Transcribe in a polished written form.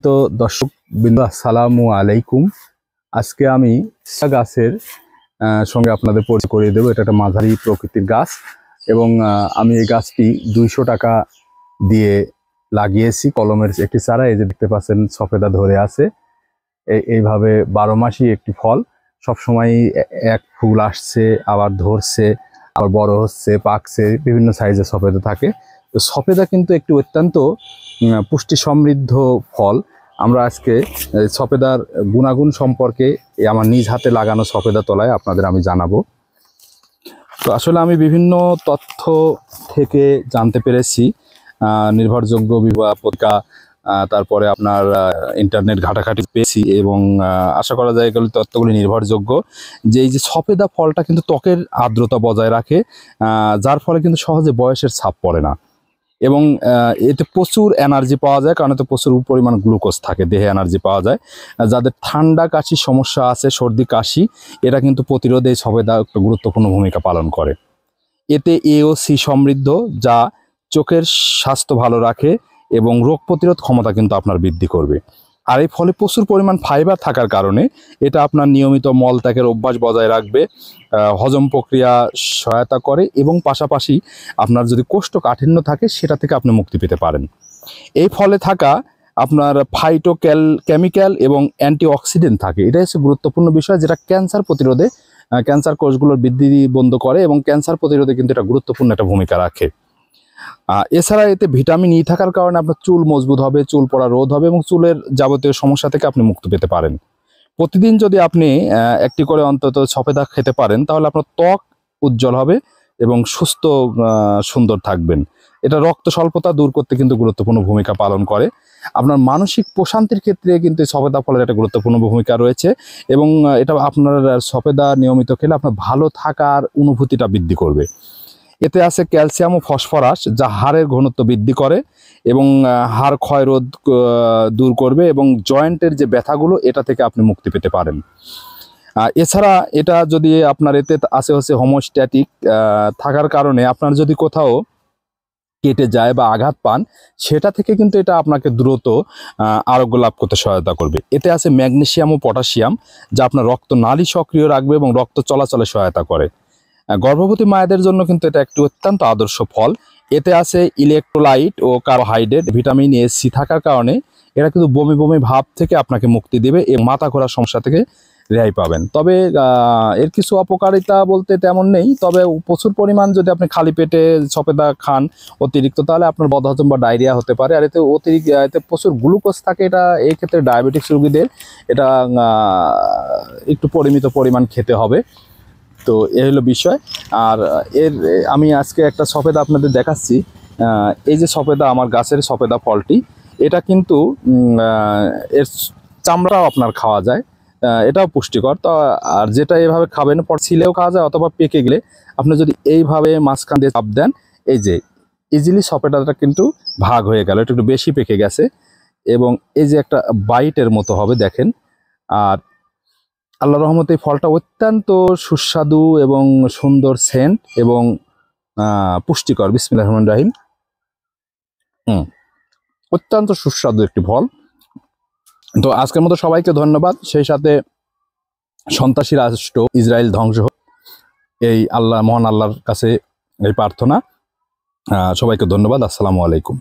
তো দর্শক বিন্দু আসসালামু আলাইকুম। আজকে আমি গাছের সঙ্গে আপনাদের পরিচয় করিয়ে দেবো। এটা একটা মাঝারি প্রকৃতির গাছ এবং আমি এই গাছটি 200 টাকা দিয়ে লাগিয়েছি। কলমের একটি চারা, এই যে দেখতে পাচ্ছেন সফেদা ধরে আছে। এইভাবে 12 মাসই একটি ফল, সবসময় এক ফুল আসছে, আবার ধরছে, আবার বড় হচ্ছে, পাকছে, বিভিন্ন সাইজের সফেদা থাকে। তো সফেদা কিন্তু একটি অত্যন্ত পুষ্টি সমৃদ্ধ ফল। আমরা আজকে সফেদার গুণাগুণ সম্পর্কে আমার নিজ হাতে লাগানো সফেদা তলায় আপনাদের আমি জানাবো। তো আসলে আমি বিভিন্ন তথ্য থেকে জানতে পেরেছি, নির্ভরযোগ্য পত্রিকা, তারপরে আপনার ইন্টারনেট ঘাটাঘাটি পেয়েছি এবং আশা করা যায় এগুলো তথ্যগুলি নির্ভরযোগ্য যে এই যে সফেদা ফলটা কিন্তু ত্বকের আর্দ্রতা বজায় রাখে, যার ফলে কিন্তু সহজে বয়সের ছাপ পড়ে না এবং এতে প্রচুর এনার্জি পাওয়া যায়, কারণ এতে প্রচুর পরিমাণ গ্লুকোজ থাকে, দেহে এনার্জি পাওয়া যায়। যাদের ঠান্ডা কাশির সমস্যা আছে, সর্দি কাশি, এটা কিন্তু প্রতিরোধে এই সফেদা একটা গুরুত্বপূর্ণ ভূমিকা পালন করে। এতে এ ও সি সমৃদ্ধ, যা চোখের স্বাস্থ্য ভালো রাখে এবং রোগ প্রতিরোধ ক্ষমতা কিন্তু আপনার বৃদ্ধি করবে। আর এই ফলে প্রচুর পরিমাণ ফাইবার থাকার কারণে এটা আপনার নিয়মিত মলত্যাগের অভ্যাস বজায় রাখবে, হজম প্রক্রিয়া সহায়তা করে এবং পাশাপাশি আপনার যদি কোষ্ঠকাঠিন্য থাকে সেটা থেকে আপনি মুক্তি পেতে পারেন। এই ফলে থাকা আপনার কেমিক্যাল এবং অ্যান্টিঅক্সিডেন্ট থাকে, এটাই হচ্ছে গুরুত্বপূর্ণ বিষয়, যেটা ক্যান্সার প্রতিরোধে, ক্যান্সার কোষগুলোর বৃদ্ধি বন্ধ করে এবং ক্যান্সার প্রতিরোধে কিন্তু এটা গুরুত্বপূর্ণ একটা ভূমিকা রাখে। এছাড়া এতে ভিটামিন ই থাকার কারণে আপনার চুল মজবুত হবে, চুল পড়া রোধ হবে এবং চুলের যাবতীয় সমস্যা থেকে আপনি মুক্তি পেতে পারেন। প্রতিদিন যদি আপনি একটি করে অন্তত সফেদা খেতে পারেন, তাহলে আপনার ত্বক উজ্জ্বল হবে এবং সুস্থ সুন্দর থাকবেন। এটা রক্ত স্বল্পতা দূর করতে কিন্তু গুরুত্বপূর্ণ ভূমিকা পালন করে। আপনার মানসিক প্রশান্তির ক্ষেত্রে কিন্তু সফেদা ফলের একটা গুরুত্বপূর্ণ ভূমিকা রয়েছে এবং এটা আপনার সফেদা নিয়মিত খেলে আপনার ভালো থাকার অনুভূতিটা বৃদ্ধি করবে। এতে আছে ক্যালসিয়াম ও ফসফরাস, যা হাড়ের ঘনত্ব বৃদ্ধি করে এবং হাড় ক্ষয়রোধ দূর করবে এবং জয়েন্টের যে ব্যথাগুলো, এটা থেকে আপনি মুক্তি পেতে পারেন। এছাড়া এটা যদি আপনার এতে হচ্ছে হোমিওস্ট্যাটিক থাকার কারণে আপনার যদি কোথাও কেটে যায় বা আঘাত পান, সেটা থেকে কিন্তু এটা আপনাকে দ্রুত আরোগ্য লাভ করতে সহায়তা করবে। এতে আছে ম্যাগনেসিয়াম ও পটাশিয়াম, যা আপনার রক্ত নালী সক্রিয় রাখবে এবং রক্ত চলাচলে সহায়তা করে। গর্ভবতী মায়েদের জন্য কিন্তু এটা একটি অত্যন্ত আদর্শ ফল। এতে আছে ইলেকট্রোলাইট ও কার্বোহাইড্রেট, ভিটামিন এ, সি থাকার কারণে এটা কিন্তু বমি বমি ভাব থেকে আপনাকে মুক্তি দেবে এবং মাথা ঘোরার সমস্যা থেকে রেহাই পাবেন। তবে এর কিছু অপকারিতা বলতে তেমন নেই, তবে প্রচুর পরিমাণ যদি আপনি খালি পেটে সফেদা খান অতিরিক্ত, তাহলে আপনার বদহজম বা ডায়রিয়া হতে পারে। আর এতে প্রচুর গ্লুকোজ থাকে, এটা এই ক্ষেত্রে ডায়াবেটিক্স রোগীদের এটা একটু পরিমিত পরিমাণ খেতে হবে। তো এই হলো বিষয়। আর আমি আজকে একটা সফেদা আপনাদের দেখাচ্ছি। এই যে সফেদা, আমার গাছের সফেদা ফলটি, এটা কিন্তু এর চামড়াও আপনার খাওয়া যায়, এটাও পুষ্টিকর। তো আর যেটা এভাবে খাবেন, পর ছিলেও খাওয়া যায় অথবা পেকে গেলে আপনি যদি এইভাবে মাঝখান দিয়ে চাপ দেন, এই যে ইজিলি সফেদাটা কিন্তু ভাগ হয়ে গেল, এটা একটু বেশি পেকে গেছে এবং এই যে একটা বাইটের মতো হবে দেখেন। আর আল্লাহর রহমতে এই ফলটা অত্যন্ত সুস্বাদু এবং সুন্দর সেন্ট এবং পুষ্টিকর। বিসমিল্লাহির রহমানির রহিম। অত্যন্ত সুস্বাদু একটি ফল। তো আজকের মতো সবাইকে ধন্যবাদ, সেই সাথে সন্ত্রাসী রাষ্ট্র ইসরায়েল ধ্বংস হোক, এই মহান আল্লাহর কাছে এই প্রার্থনা। সবাইকে ধন্যবাদ। আসসালামু আলাইকুম।